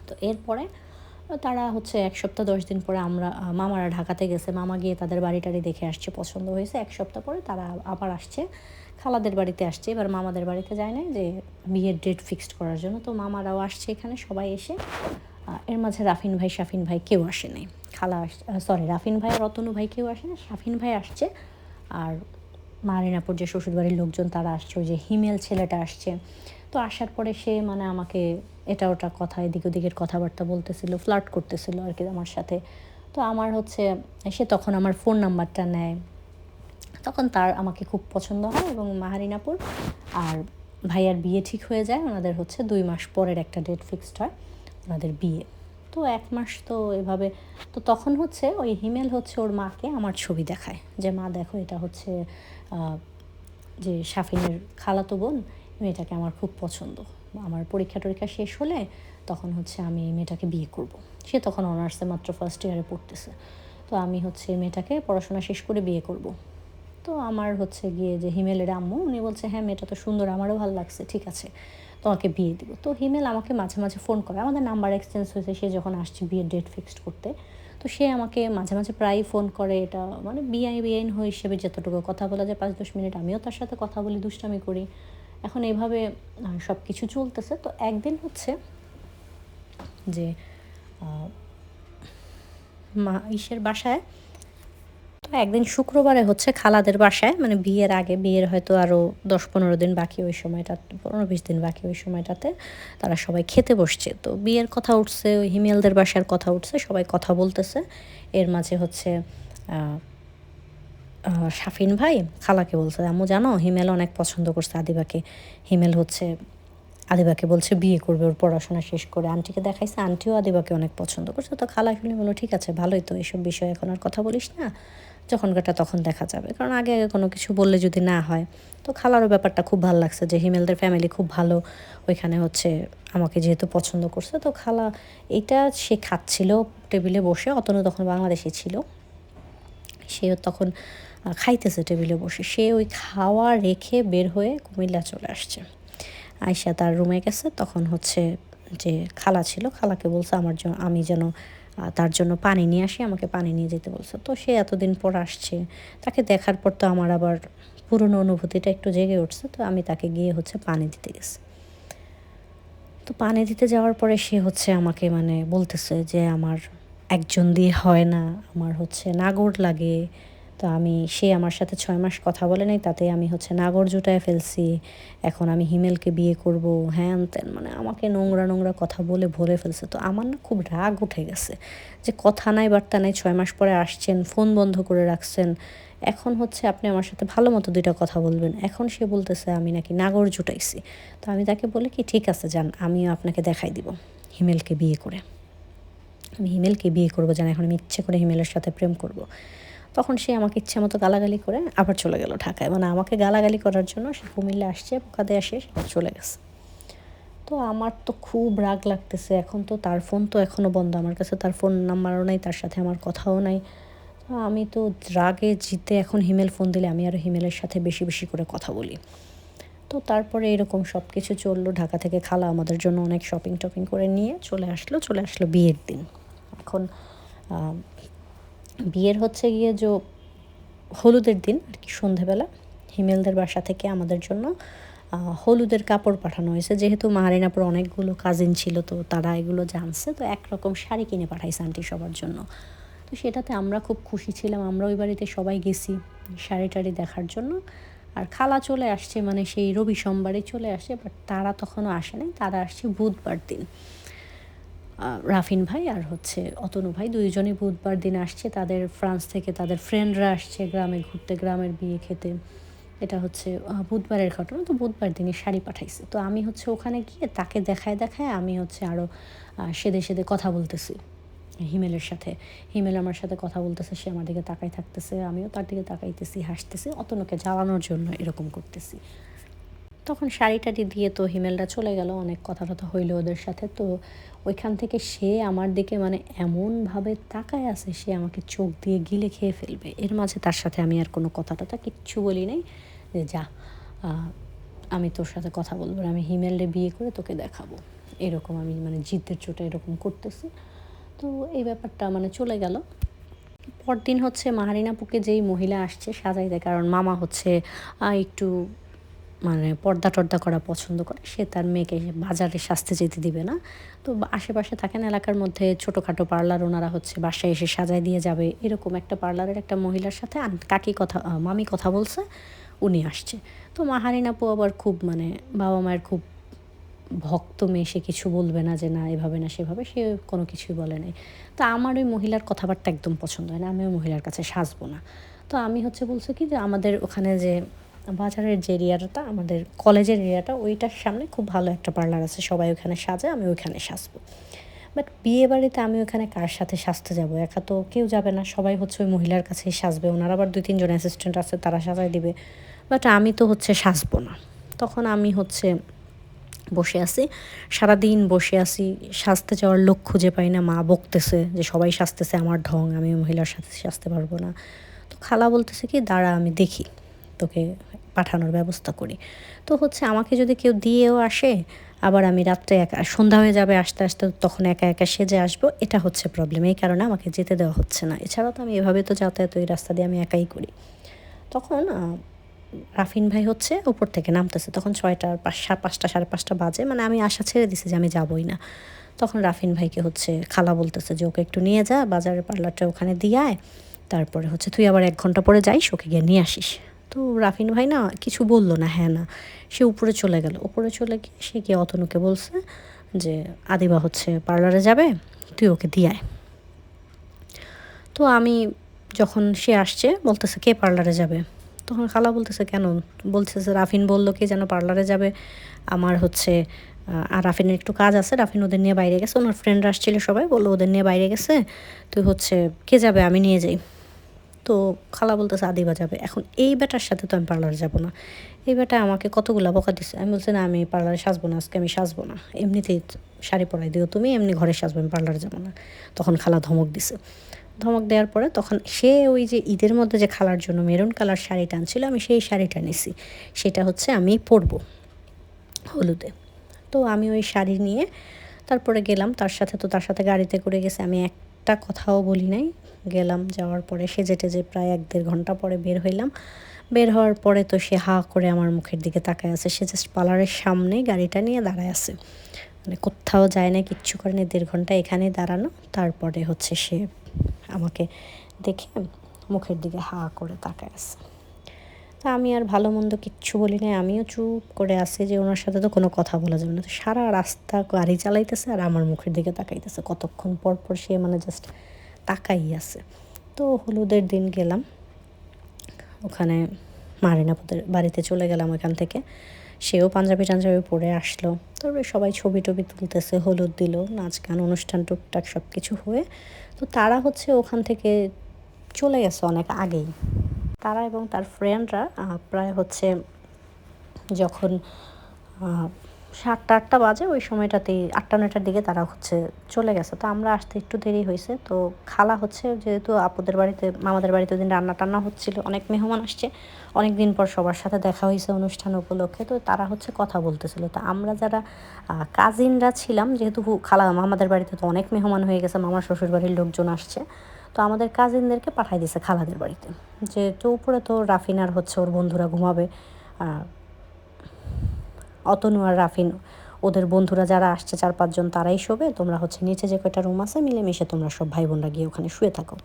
Speaker 1: তো এরপরে তারা হচ্ছে ১ সপ্তাহ ১০ দিন পরে আমরা মামারা ঢাকাতে গেছে, মামা গিয়ে তাদের বাড়ি টাড়ি দেখে আসছে, পছন্দ হয়েছে। ১ সপ্তাহ পরে তারা আবার আসছে খালাদের বাড়িতে আসছে, এবার মামাদের বাড়িতে যায় না যে বিয়ের ডেট ফিক্সড করার জন্য। তো মামারাও আসছে এখানে, সবাই এসে এর মাঝে রাফিন ভাই শাফিন ভাই কেউ আসে নাই। খালা সরি রাফিন ভাই আর রতনু ভাই কেউ আসে না, শাফিন ভাই আসছে। আর মারিনাপুর যে শ্বশুরবাড়ির লোকজন তারা আসছে, ওই যে হিমেল ছেলেটা আসছে। তো আসার পরে সে মানে আমাকে এটা ওটা কথা এদিক ওদিকের কথাবার্তা বলতেছিল, ফ্লার্ট করতেছিল আর কি আমার সাথে। তো আমার হচ্ছে সে তখন আমার ফোন নাম্বারটা নেয়, তখন তার আমাকে খুব পছন্দ হয় এবং মাহারিনাপুর আর ভাইয়ার বিয়ে ঠিক হয়ে যায়। ওনাদের হচ্ছে 2 মাস পরের একটা ডেট ফিক্সড হয় ওনাদের বিয়ে। তো 1 মাস তো এভাবে। তো তখন হচ্ছে ওই হিমেল হচ্ছে ওর মাকে আমার ছবি দেখায় যে মা দেখো এটা হচ্ছে যে শাফিনের খালাতো বোন, মেয়েটাকে আমার খুব পছন্দ। আমার পরীক্ষা টরীক্ষা শেষ হলে তখন হচ্ছে আমি এই মেয়েটাকে বিয়ে করব। সে তখন অনার্সে মাত্র ফার্স্ট ইয়ারে পড়তেছে। তো আমি হচ্ছে মেয়েটাকে পড়াশোনা শেষ করে বিয়ে করব। তো আমার হচ্ছে গিয়ে যে হিমেলের আম্মু উনি বলছে হ্যাঁ মেয়েটা তো সুন্দর, আমারও ভালো লাগছে, ঠিক আছে তোমাকে বিয়ে দিব। তো হিমেল আমাকে মাঝে মাঝে ফোন করে, আমাদের নাম্বার এক্সচেঞ্জ হয়েছে, সে যখন আসছে বিয়ের ডেট ফিক্সড করতে। তো সে আমাকে মাঝে মাঝে প্রায়ই ফোন করে। এটা মানে বেআইন হিসেবে যতটুকু কথা বলা যায় 5-10 মিনিট আমিও তার সাথে কথা বলি, দুষ্টামি করি। এখন এইভাবে সব কিছু চলতেছে। তো একদিন হচ্ছে যে মা ইসের বাসায়, তো একদিন শুক্রবারে হচ্ছে খালাদের বাসায়, মানে বিয়ের আগে, বিয়ের হয়তো আরও 10-15 দিন বাকি ওই সময়টা, 15-20 দিন বাকি ওই সময়টাতে তারা সবাই খেতে বসছে। তো বিয়ের কথা উঠছে, ওই হিমেলদের বাসার কথা উঠছে, সবাই কথা বলতেছে। এর মাঝে হচ্ছে শাফিন ভাই খালাকে বলছে আম্মু জানো হিমেল অনেক পছন্দ করছে আদিবাকে। হিমেল হচ্ছে আদিবাকে বলছে বিয়ে করবে ওর পড়াশোনা শেষ করে। আন্টিকে দেখাইছে, আন্টিও আদিবাকে অনেক পছন্দ করছে। তো খালা শুনে বললো ঠিক আছে ভালোই তো, এসব বিষয়ে এখন আর কথা বলিস না, যখন কাটা তখন দেখা যাবে। কারণ আগে আগে কোনো কিছু বললে যদি না হয়। তো খালারও ব্যাপারটা খুব ভালো লাগছে যে হিমেলদের ফ্যামিলি খুব ভালো, ওইখানে হচ্ছে আমাকে যেহেতু পছন্দ করছে। তো খালা এইটা সে খাচ্ছিল টেবিলে বসে, অতনু তখন বাংলাদেশে ছিল, সেও তখন খাইতেছে টেবিলে বসে। সে ওই খাওয়া রেখে বের হয়ে কুমিল্লা চলে আসছে, আয়শা তার রুমে গেছে। তখন হচ্ছে যে খালা ছিল, খালাকে বলছে আমার জন্য আমি যেন তার জন্য পানি নিয়ে আসি, আমাকে পানি নিয়ে যেতে বলছে। তো সে এতদিন পর আসছে, তাকে দেখার পর তো আমার আবার পুরনো অনুভূতিটা একটু জেগে উঠছে। তো আমি তাকে গিয়ে হচ্ছে পানি দিতে গেছি। তো পানি দিতে যাওয়ার পরে সে হচ্ছে আমাকে মানে বলতেছে যে আমার একজন দিয়ে হয় না, আমার হচ্ছে নাগর লাগে। তো সে আমার সাথে 6 মাস কথা বলে নাই, তাতে আমি হচ্ছে নাগর জুটায় ফেলছি, এখন আমি হিমেলকে বিয়ে করব, হ্যান ত্যান, মানে আমাকে নোংরা নোংরা কথা বলে ভরে ফেলছে। তো আমার না খুব রাগ উঠে গেছে যে কথা নাই বার্তা নাই, 6 মাস পরে আসছেন, ফোন বন্ধ করে রাখছেন, এখন হচ্ছে আপনি আমার সাথে ভালো মতো 2টা কথা বলবেন। এখন সে বলতেছে আমি নাকি নাগর জুটাইছি। তো আমি তাকে বলি কি ঠিক আছে যান, আমিও আপনাকে দেখাই দিব হিমেলকে বিয়ে করে, আমি হিমেলকে বিয়ে করবো জান, এখন আমি ইচ্ছে করে হিমেলের সাথে প্রেম করব। তখন সে আমাকে ইচ্ছে মতো গালাগালি করে আবার চলে গেল ঢাকায়, মানে আমাকে গালাগালি করার জন্য সে কুমিল্লা আসছে, পোকাতে আসে সেটা চলে গেছে। তো আমার তো খুব রাগ লাগতেছে। এখন তো তার ফোন তো এখনও বন্ধ, আমার কাছে তার ফোন নাম্বারও নাই, তার সাথে আমার কথাও নাই। তো আমি তো রাগে জিতে এখন হিমেল ফোন দিলে আমি আরও হিমেলের সাথে বেশি বেশি করে কথা বলি। তো তারপরে এরকম সব কিছু চললো। ঢাকা থেকে খালা আমাদের জন্য অনেক শপিং টপিং করে নিয়ে চলে আসলো বিয়ের দিন। এখন বিয়ের হচ্ছে গিয়ে যে হলুদের দিন আর কি, সন্ধেবেলা হিমেলদের বাসা থেকে আমাদের জন্য হলুদের কাপড় পাঠানো হয়েছে। যেহেতু মাহারিনাপুর অনেকগুলো কাজিন ছিল, তো তারা এগুলো জানছে, তো একরকম শাড়ি কিনে পাঠাইছে আন্টি সবার জন্য। তো সেটাতে আমরা খুব খুশি ছিলাম, আমরা ওই বাড়িতে সবাই গেছি শাড়ি টাড়ি দেখার জন্য। আর খালা চলে আসছে মানে সেই রবি সোমবারই চলে আসে, বাট তারা তখনও আসে নাই, তারা আসছে বুধবার দিন। রাফিন ভাই আর হচ্ছে অতনু ভাই দুইজনই বুধবার দিন আসছে। তাদের ফ্রান্স থেকে তাদের ফ্রেন্ডরা আসছে গ্রামে ঘুরতে, গ্রামের বিয়ে খেতে। এটা হচ্ছে বুধবারের ঘটনা। তো বুধবার দিনে শাড়ি পাঠাইছে। তো আমি হচ্ছে ওখানে গিয়ে তাকে দেখায় দেখায় আমি হচ্ছে আরও সেদে সেদে কথা বলতেছি হিমেলের সাথে। হিমেল আমার সাথে কথা বলতেছে, সে আমার দিকে তাকাই থাকতেছে, আমিও তার দিকে তাকাইতেছি, হাসতেছি, অতনুকে জ্বালানোর জন্য এরকম করতেছি। তখন শাড়ি টাড়ি দিয়ে তো হিমেলরা চলে গেল, অনেক কথা টথা হইলো ওদের সাথে। তো ওইখান থেকে সে আমার দিকে মানে এমনভাবে তাকায় আছে, সে আমাকে চোখ দিয়ে গিলে খেয়ে ফেলবে। এর মাঝে তার সাথে আমি আর কোনো কথা টথা কিচ্ছু বলি নাই, যে যা আমি তোর সাথে কথা বলবো না, আমি হিমেলরে বিয়ে করে তোকে দেখাবো, এরকম আমি মানে জিদ্দের চোটে এরকম করতেছি। তো এই ব্যাপারটা মানে চলে গেল। পরদিন হচ্ছে মাহারিনাপুকে যেই মহিলা আসছে সাজাইতে, কারণ মামা হচ্ছে একটু মানে পর্দা টর্দা করা পছন্দ করে, সে তার মেয়েকে বাজারে সাজতে যেতে দিবে না। তো আশেপাশে থাকেন এলাকার মধ্যে ছোটোখাটো পার্লার, ওনারা হচ্ছে বাসায় এসে সাজায় দিয়ে যাবে, এরকম একটা পার্লারের একটা মহিলার সাথে কাকি কথা মামি কথা বলছে, উনি আসছে। তো মাহারিন আপু আবার খুব মানে বাবা মায়ের খুব ভক্ত মেয়ে, সে কিছু বলবে না যে না এভাবে না সেভাবে, সে কোনো কিছুই বলে নাই। তো আমার ওই মহিলার কথাবার্তা একদম পছন্দ হয় না, আমি ওই মহিলার কাছে সাজবো না। তো আমি হচ্ছে বলছি কি যে আমাদের ওখানে যে বাজারের যে এরিয়াটা, আমাদের কলেজের এরিয়াটা, ওইটার সামনে খুব ভালো একটা পার্লার আছে, সবাই ওখানে সাজে, আমি ওইখানে সাজবো। বাট বিয়ে বাড়িতে আমি ওখানে কার সাথে সাজতে যাবো? একা তো কেউ যাবে না, সবাই হচ্ছে ওই মহিলার কাছেই সাজবে, ওনার আবার 2-3 জন অ্যাসিস্ট্যান্ট আছে, তারা সাজায় দিবে। বাট আমি তো হচ্ছে সাজবো না। তখন আমি হচ্ছে বসে আছি, সারাদিন বসে আছি, সাজতে যাওয়ার লোক খুঁজে পাই না। মা বকতেছে যে সবাই সাজতেছে, আমার ঢং, আমি মহিলার সাথে সাজতে পারবো না। তো খালা বলতেছে কি দাঁড়া আমি দেখি, তোকে পাঠানোর ব্যবস্থা করি। তো হচ্ছে আমাকে যদি কেউ দিয়েও আসে, আবার আমি রাত্রে একা, সন্ধ্যা হয়ে যাবে আস্তে আস্তে, তখন একা একা সেজে আসবো, এটা হচ্ছে প্রবলেম। এই কারণে আমাকে যেতে দেওয়া হচ্ছে না। এছাড়াও তো আমি এভাবে তো যাতায়াত ওই রাস্তা দিয়ে আমি একাই করি। তখন রাফিন ভাই হচ্ছে উপর থেকে নামতেছে, তখন 6টার 5টা 5:30 বাজে, মানে আমি আশা ছেড়ে দিছি যে আমি যাবই না। তখন রাফিন ভাইকে হচ্ছে খালা বলতেছে যে ওকে একটু নিয়ে যা বাজারের পার্লারটা ওখানে দিয়ে আয়, তারপরে হচ্ছে তুই আবার 1 ঘন্টা পরে যাইস, ওকে গিয়ে নিয়ে আসিস। তো রাফিন ভাই না কিছু বললো না, হ্যাঁ না, সে উপরে চলে গেল। উপরে চলে গিয়ে সে গিয়ে অতনুকে বলছে যে আদিবা হচ্ছে পার্লারে যাবে, তুই ওকে দিয়ে আয়। তো আমি যখন সে আসছে বলতেছে কে পার্লারে যাবে, তখন খালা বলতেছে কেন, বলতেছে রাফিন বললো কি যেন পার্লারে যাবে, আমার হচ্ছে আর রাফিনের একটু কাজ আছে, রাফিন ওদের নিয়ে বাইরে গেছে, ওনার ফ্রেন্ডরা আসছিল সবাই, বললো ওদের নিয়ে বাইরে গেছে, তুই হচ্ছে কে যাবে আমি নিয়ে যাই। তো খালা বলতেছে আদিবা যাবে। এখন এই বেটার সাথে তো আমি পার্লারে যাবো না, এই বেটা আমাকে কতগুলা বকা দিচ্ছে। আমি বলছি না আমি পার্লারে সাজবো না, আজকে আমি সাজবো না, এমনিতেই শাড়ি পরাই দিও তুমি, এমনি ঘরে সাজবো, আমি পার্লারে যাবো না। তখন খালা ধমক দিছে। ধমক দেওয়ার পরে তখন সে ওই যে ঈদের মধ্যে যে খালার জন্য মেরুন কালার শাড়িটা আনছিল, আমি সেই শাড়িটা নিছি, সেটা হচ্ছে আমি পরবো হলুদে। তো আমি ওই শাড়ি নিয়ে তারপরে গেলাম তার সাথে। তো তার সাথে গাড়িতে করে গেছে, আমি একটা কথাও বলি নাই। গেলাম, যাওয়ার পরে সেজে টেজে প্রায় 1-1.5 ঘন্টা পরে বের হইলাম। বের হওয়ার পরে তো সে হা করে আমার মুখের দিকে তাকায় আছে, সে জাস্ট পার্লারের সামনে গাড়িটা নিয়ে দাঁড়ায় আছে, মানে কোথাও যায় না, কিচ্ছু করে না, 1.5 ঘন্টা এখানেই দাঁড়ানো। তারপরে হচ্ছে সে আমাকে দেখে মুখের দিকে হা করে তাকায় আছে। তা আমি আর ভালো মন্দ কিচ্ছু বলি না, আমিও চুপ করে আছি যে ওনার সাথে তো কোনো কথা বলা যাবে না। তো সারা রাস্তা গাড়ি চালাইতেছে আর আমার মুখের দিকে তাকাইতেছে, কতক্ষণ পর পর সে মানে জাস্ট তাকাই আছে। তো হলুদের দিন গেলাম ওখানে, মারিনাপুদের বাড়িতে চলে গেলাম ওইখান থেকে। সেও পাঞ্জাবি টাঞ্জাবি পরে আসলো, তারপরে সবাই ছবি টবি তুলতেছে, হলুদ দিল, নাচ গান অনুষ্ঠান টুকটাক সব কিছু হয়ে। তো তারা হচ্ছে ওখান থেকে চলে গেছে অনেক আগেই, তারা এবং তার ফ্রেন্ডরা প্রায় হচ্ছে যখন 7টা 8টা বাজে, ওই সময়টাতেই 8টা 9টার দিকে তারা হচ্ছে চলে গেছে। তো আমরা আসতে একটু দেরি হয়েছে। তো খালা হচ্ছে যেহেতু আপুদের বাড়িতে মামাদের বাড়িতে ওই দিন রান্না টান্না হচ্ছিল, অনেক মেহমান আসছে, অনেক দিন পর সবার সাথে দেখা হয়েছে অনুষ্ঠান উপলক্ষে, তো তারা হচ্ছে কথা বলতেছিল। তো আমরা যারা কাজিনরা ছিলাম, যেহেতু খালা মামাদের বাড়িতে তো অনেক মেহমান হয়ে গেছে, মামার শ্বশুর বাড়ির লোকজন আসছে, তো আমাদের কাজিনদেরকে পাঠাই দিয়েছে খালাদের বাড়িতে, যেহেতু উপরে তো রাফিনার হচ্ছে ওর বন্ধুরা ঘুমাবে, অতনু আর রাফিন ওদের বন্ধুরা যারা আসছে 4-5 জন তারাই শোবে, তোমরা হচ্ছে নিচে যে কয়টা রুম আছে মিলেমিশে তোমরা সব ভাই বোনরা গিয়ে ওখানে শুয়ে থাকো।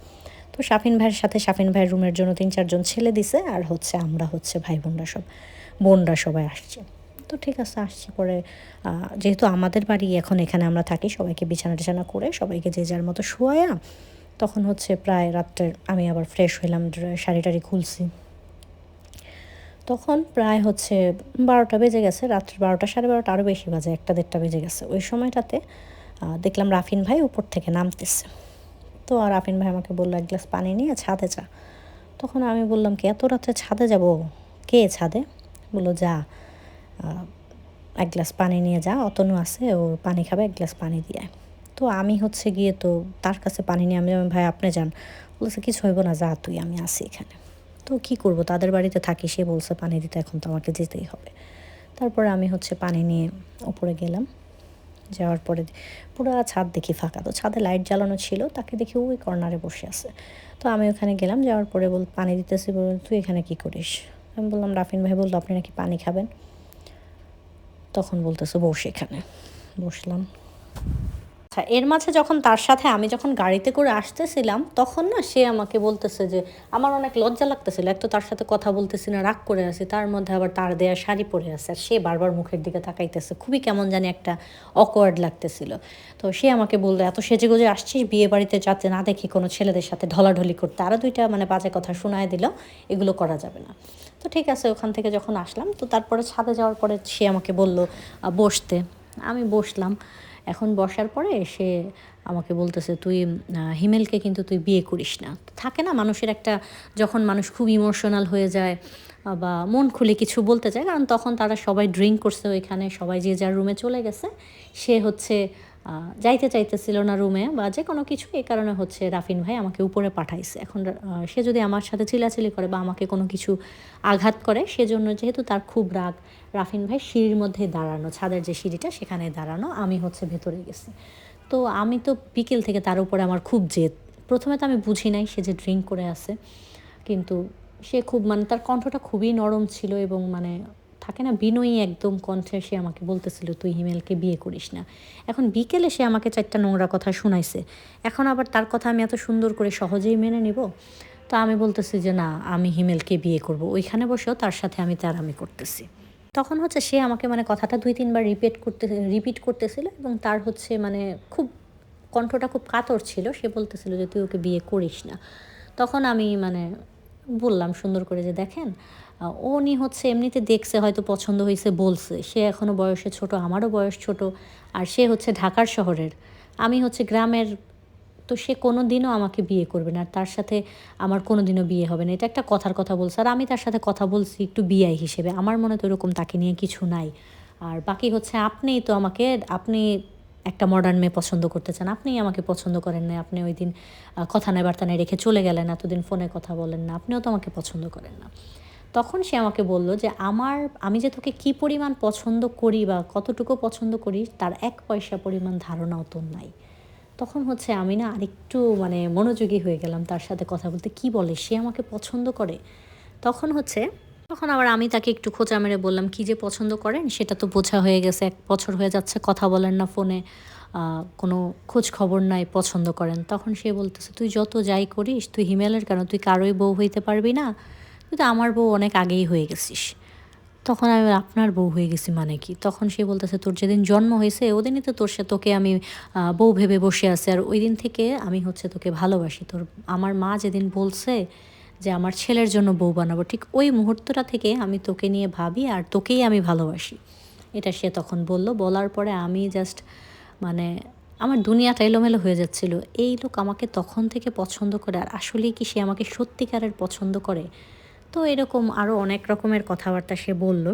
Speaker 1: তো শাফিন ভাইয়ের সাথে শাফিন ভাইয়ের রুমের জন্য 3-4 জন ছেলে দিছে, আর হচ্ছে আমরা হচ্ছে ভাই বোনরা সব বোনরা সবাই আসছে। তো ঠিক আছে, আসছি পরে যেহেতু আমাদের বাড়ি এখন এখানে আমরা থাকি, সবাইকে বিছানা টিছানা করে সবাইকে যে যার মতো শোয়ায়া, তখন হচ্ছে প্রায় রাত্রের, আমি আবার ফ্রেশ হইলাম, শাড়ি টাড়ি খুলছি, তখন প্রায় হচ্ছে 12টা বেজে গেছে, রাত্রি 12টা 12:30 আরও বেশি বাজে, 1টা 1:30 বেজে গেছে। ওই সময়টাতে দেখলাম রাফিন ভাই উপর থেকে নামতেছে। তো আর রাফিন ভাই আমাকে বললো 1 গ্লাস পানি নিয়ে ছাদে যা। তখন আমি বললাম কি এত রাত্রে ছাদে যাব, কে ছাদে? বললো যা 1 গ্লাস পানি নিয়ে যা, অতনু আছে ও পানি খাবে, 1 গ্লাস পানি দিয়ে। তো আমি হচ্ছে গিয়ে তো তার কাছে পানি নিয়ে আমি ভাই আপনি যান, বলছে কিছু হইব না, যা তুই, আমি আসি এখানে। তো কী করবো, তাদের বাড়িতে থাকি, সে বলছে পানি দিতে, এখন তো আমাকে যেতেই হবে। তারপরে আমি হচ্ছে পানি নিয়ে উপরে গেলাম, যাওয়ার পরে পুরো ছাদ দেখি ফাঁকা, তো ছাদে লাইট জ্বালানো ছিল, তাকে দেখি ওই কর্নারে বসে আছে। তো আমি ওখানে গেলাম, যাওয়ার পরে পানি দিতেছি, বল তুই এখানে কী করিস? আমি বললাম, রাফিন ভাই বললো আপনি নাকি পানি খাবেন। তখন বলতেছে বস এখানে। বসলাম। আচ্ছা, এর মাঝে যখন তার সাথে আমি যখন গাড়িতে করে আসতেছিলাম, তখন না সে আমাকে বলতেছে যে আমার অনেক লজ্জা লাগতেছিল। এক তো তার সাথে কথা বলতেছি না, রাগ করে আছি। তার মধ্যে আবার তার দেয়া শাড়ি পরে আছে। আর সে বারবার মুখের দিকে তাকাইতেছে। খুবই কেমন জানি একটা awkward লাগতেছিল। তো সে আমাকে বলল, "এত সেজেগুজে আসছিস বিয়ে বাড়িতে যাতে না দেখি কোনো ছেলেদের সাথে ঢলাঢলি করতে।" আরও ২ টা মানে বাজে কথা শোনায় দিল। এগুলো করা যাবে না। তো ঠিক আছে, ওখান থেকে যখন আসলাম তো তারপরে ছাদে যাওয়ার পরে সে আমাকে বলল বসতে। আমি বসলাম। এখন বসার পরে সে আমাকে বলতেছে, "তুই হিমেলকে কিন্তু তুই বিয়ে করিস না।" থাকে না মানুষের একটা, যখন মানুষ খুব ইমোশনাল হয়ে যায় বা মন খুলে কিছু বলতে চায়, কারণ তখন তারা সবাই ড্রিঙ্ক করছে ওইখানে, সবাই যে যার রুমে চলে গেছে। সে হচ্ছে যাইতে চাইতেছিল না রুমে বা যে কোনো কিছু, এই কারণে হচ্ছে রাফিন ভাই আমাকে উপরে পাঠাইছে। এখন সে যদি আমার সাথে চিল্লাচিল্লি করে বা আমাকে কোনো কিছু আঘাত করে, সেজন্য যেহেতু তার খুব রাগ, রাফিন ভাই সিঁড়ির মধ্যে দাঁড়ানো, ছাদের যে সিঁড়িটা সেখানে দাঁড়ানো, আমি হচ্ছে ভেতরে গেছি। তো আমি তো বিকেল থেকে তার উপরে আমার খুব জেদ। প্রথমে তো আমি বুঝি নাই সে যে ড্রিঙ্ক করে আছে, কিন্তু সে খুব মানে তার কণ্ঠটা খুবই নরম ছিল এবং মানে থাকে না বিনয়ী একদম কণ্ঠে সে আমাকে বলতেছিল, "তুই হিমেলকে বিয়ে করিস না।" এখন বিকেলে সে আমাকে 4টা নোংরা কথা শুনাইছে। এখন আবার তার কথা আমি এত সুন্দর করে সহজেই মেনে নিব? তো আমি বলতেছি যে, "না, আমি হিমেলকে বিয়ে করব।" ওইখানে বসেও তার সাথে আমি তেরামি করতেছি। তখন হচ্ছে সে আমাকে মানে কথাটা ২-৩ বার রিপিট করতেছিল এবং তার হচ্ছে মানে খুব কণ্ঠটা খুব কাতর ছিল। সে বলতেছিল যে, "তুই ওকে বিয়ে করিস না।" তখন আমি মানে বললাম সুন্দর করে যে, "দেখেন, উনি হচ্ছে এমনিতে দেখছে, হয়তো পছন্দ হইছে বলছে। সে এখনও বয়সে ছোট, আমারও বয়স ছোট। আর সে হচ্ছে ঢাকার শহরের। আমি হচ্ছে গ্রামের। তো সে কোনোদিনও আমাকে বিয়ে করবে না। আর তার সাথে আমার কোনোদিনও বিয়ে হবে না।" এটা একটা কথার কথা বলছে। আর আমি তার সাথে কথা বলছি একটু বিয়াই হিসেবে। আমার মনে তো এরকম তাকে নিয়ে কিছু নাই। আর বাকি হচ্ছে আপনিই তো আমাকে, আপনি একটা মডার্ন মেয়ে পছন্দ করতে চান। আপনিই আমাকে পছন্দ করেন নাই। আপনি ঐদিন কথা নাই বার্তা নাই রেখে চলে গেলেন। এতদিন ফোনে কথা বলেন না। আপনিও তো আমাকে পছন্দ করেন না। তখন সে আমাকে বলল যে, আমি যে তোকে কি পরিমাণ পছন্দ করি বা কতটুকু পছন্দ করি তার ১ পয়সা পরিমাণ ধারণাও তোর নাই। তখন হচ্ছে আমি না আরেকটু মানে মনোযোগী হয়ে গেলাম তার সাথে কথা বলতে। কি বলে? সে আমাকে পছন্দ করে? তখন হচ্ছে, তখন আবার আমি তাকে একটু খোঁচা মেরে বললাম, "কি যে পছন্দ করেন সেটা তো বোঝা হয়ে গেছে। ১ বছর হয়ে যাচ্ছে কথা বলেন না ফোনে। কোনো খোঁজ খবর নাই, পছন্দ করেন।" তখন সে বলতেছে, "তুই যত যাই করিস, তুই হিমেলের কেন? তুই কারোই বউ হইতে পারবি না? তুই তো আমার বউ অনেক আগেই হয়ে গেছিস।" তখন আমি, "আপনার বউ হয়ে গেছি মানে কি?" তখন সে বলতেছে, "তোর যেদিন জন্ম হইছে ওদিনই তো তোকে আমি বউ ভেবে বসে আছি। আর ওইদিন থেকে আমি হচ্ছে তোকে ভালোবাসি। আমার মা যেদিন বলছে যে আমার ছেলের জন্য বউ বানাবো, ঠিক ওই মুহূর্তটা থেকে আমি তোকে নিয়ে ভাবি আর তোকেই আমি ভালোবাসি।" এটা সে তখন বলল। বলার পরে আমি জাস্ট মানে আমার দুনিয়াটা এলোমেলো হয়ে যাচ্ছিল। এই লোক আমাকে তখন থেকে পছন্দ করে, আর আসলেই কি সে আমাকে সত্যিকারের পছন্দ করে? তো এরকম আরও অনেক রকমের কথাবার্তা সে বলল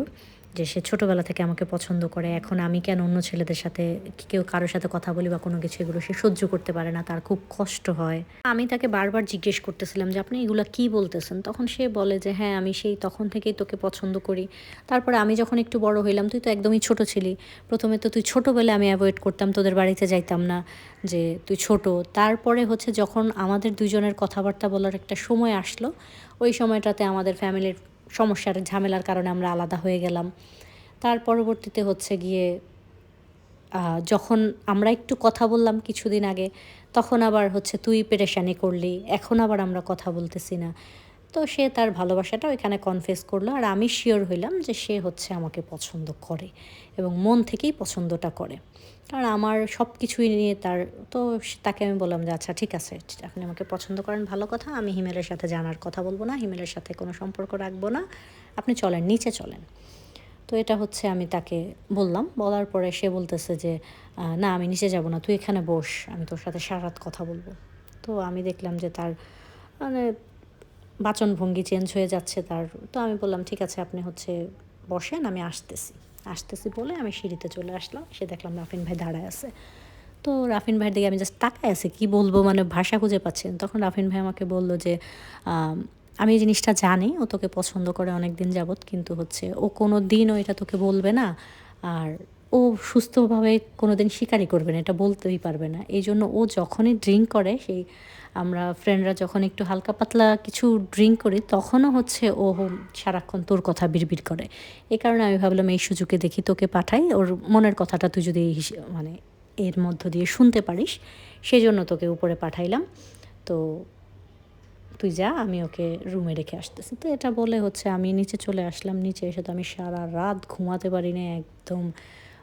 Speaker 1: যে সে ছোটোবেলা থেকে আমাকে পছন্দ করে। এখন আমি কেন অন্য ছেলেদের সাথে কেউ কারো সাথে কথা বলি বা কোনো কিছু, এগুলো সে সহ্য করতে পারে না। তার খুব কষ্ট হয়। আমি তাকে বারবার জিজ্ঞেস করতেছিলাম যে, "আপনি এগুলা কী বলতেছেন?" তখন সে বলে যে, "হ্যাঁ, আমি সেই তখন থেকেই তোকে পছন্দ করি। তারপরে আমি যখন একটু বড় হইলাম, তুই তো একদমই ছোট ছিলি। প্রথমে তো তুই ছোট বলে আমি অ্যাভয়েড করতাম, তোদের বাড়িতে যাইতাম না, যে তুই ছোট। তারপরে হচ্ছে যখন আমাদের দুজনের কথাবার্তা বলার একটা সময় আসলো, ওই সময়টাতে আমাদের ফ্যামিলির সমস্যার ঝামেলার কারণে আমরা আলাদা হয়ে গেলাম। তার পরবর্তীতে হচ্ছে গিয়ে যখন আমরা একটু কথা বললাম কিছুদিন আগে, তখন আবার হচ্ছে তুই পেরেশানি করলি। এখন আবার আমরা কথা বলতেছি না।" তো সে তার ভালোবাসাটা ওইখানে কনফেস করলো। আর আমি সিওর হইলাম যে সে হচ্ছে আমাকে পছন্দ করে এবং মন থেকেই পছন্দটা করে। কারণ আমার সব কিছুই নিয়ে তার, তো তাকে আমি বললাম যে, "আচ্ছা ঠিক আছে, আপনি আমাকে পছন্দ করেন ভালো কথা। আমি হিমেলের সাথে জানার কথা বলব না। হিমেলের সাথে কোনো সম্পর্ক রাখবো না। আপনি চলেন, নিচে চলেন।" তো এটা হচ্ছে আমি তাকে বললাম। বলার পরে সে বলতেছে যে, "না, আমি নিচে যাব না। তুই এখানে বস। আমি তোর সাথে সারারাত কথা বলব।" তো আমি দেখলাম যে তার মানে বাচনভঙ্গি চেঞ্জ হয়ে যাচ্ছে তার। তো আমি বললাম, "ঠিক আছে, আপনি হচ্ছে বসেন, আমি আসতেছি।" আসতেছি বলে আমি সিঁড়িতে চলে আসলাম। এসে দেখলাম রাফিন ভাই দাঁড়ায় আছে। তো রাফিন ভাইয়ের দিকে আমি জাস্ট তাকায় আছি। কী বলবো মানে ভাষা খুঁজে পাচ্ছি না। তখন রাফিন ভাই আমাকে বলল যে, আম "আমি এই জিনিসটা জানি। ও তোকে পছন্দ করে অনেকদিন যাবৎ। কিন্তু হচ্ছে ও কোনোদিনও এটা তোকে বলবে না। আর ও সুস্থভাবে কোনো দিন স্বীকারই করবে না, এটা বলতেই পারবে না। এই জন্য ও যখনই ড্রিঙ্ক করে, সেই আমরা ফ্রেন্ডরা যখন একটু হালকা পাতলা কিছু ড্রিঙ্ক করি, তখনও হচ্ছে ও সারাক্ষণ তোর কথা বিড়বিড় করে। এই কারণে আমি ভাবলাম এই সুযোগে দেখি তোকে পাঠাই, ওর মনের কথাটা তুই যদি মানে এর মধ্য দিয়ে শুনতে পারিস, সেজন্য তোকে উপরে পাঠাইলাম। তো তুই যা, আমি ওকে রুমে রেখে আসতেছি। তো এটা বলে হচ্ছে আমি নিচে চলে আসলাম। নিচে এসে তো আমি সারা রাত ঘুমাতে পারি না একদম।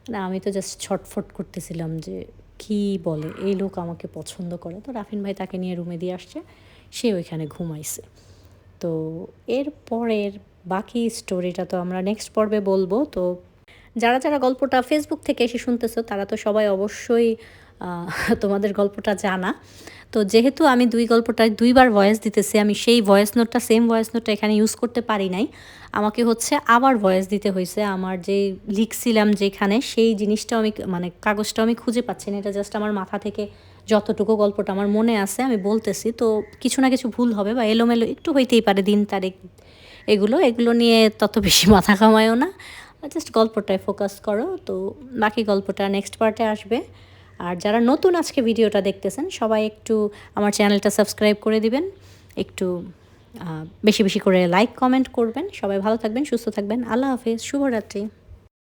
Speaker 1: মানে আমি তো জাস্ট ছটফট করতেছিলাম যে কী বলে, এই লোক আমাকে পছন্দ করে। তো রাফিন ভাই তাকে নিয়ে রুমে দিয়ে আসছে, সে ওইখানে ঘুমাইছে। তো এর পরের বাকি স্টোরিটা তো আমরা নেক্সট পর্বে বলবো। তো যারা যারা গল্পটা ফেসবুক থেকে এসে শুনতেছো, তারা তো সবাই অবশ্যই তোমাদের গল্পটা জানা। তো যেহেতু আমি গল্পটায় 2 বার ভয়েস দিতেছি, আমি সেই ভয়েস নোটটা, সেম ভয়েস নোটটা এখানে ইউজ করতে পারি নাই। আমাকে হচ্ছে আবার ভয়েস দিতে হয়েছে। আমার যেই লিখছিলাম যেখানে, সেই জিনিসটাও আমি মানে কাগজটাও আমি খুঁজে পাচ্ছি না। এটা জাস্ট আমার মাথা থেকে যতটুকু গল্পটা আমার মনে আছে আমি বলতেছি। তো কিছু না কিছু ভুল হবে বা এলোমেলো একটু হইতেই পারে, দিন তারিখ এগুলো নিয়ে তত বেশি মাথা ঘামায়ও না। জাস্ট গল্পটায় ফোকাস করো। তো বাকি গল্পটা নেক্সট পার্টে আসবে। আর যারা নতুন আজকে ভিডিওটা দেখতেছেন, সবাই একটু আমার চ্যানেলটা সাবস্ক্রাইব করে দিবেন, একটু বেশি বেশি করে লাইক কমেন্ট করবেন। সবাই ভালো থাকবেন, সুস্থ থাকবেন। আল্লাহ হাফেজ, শুভরাত্রি।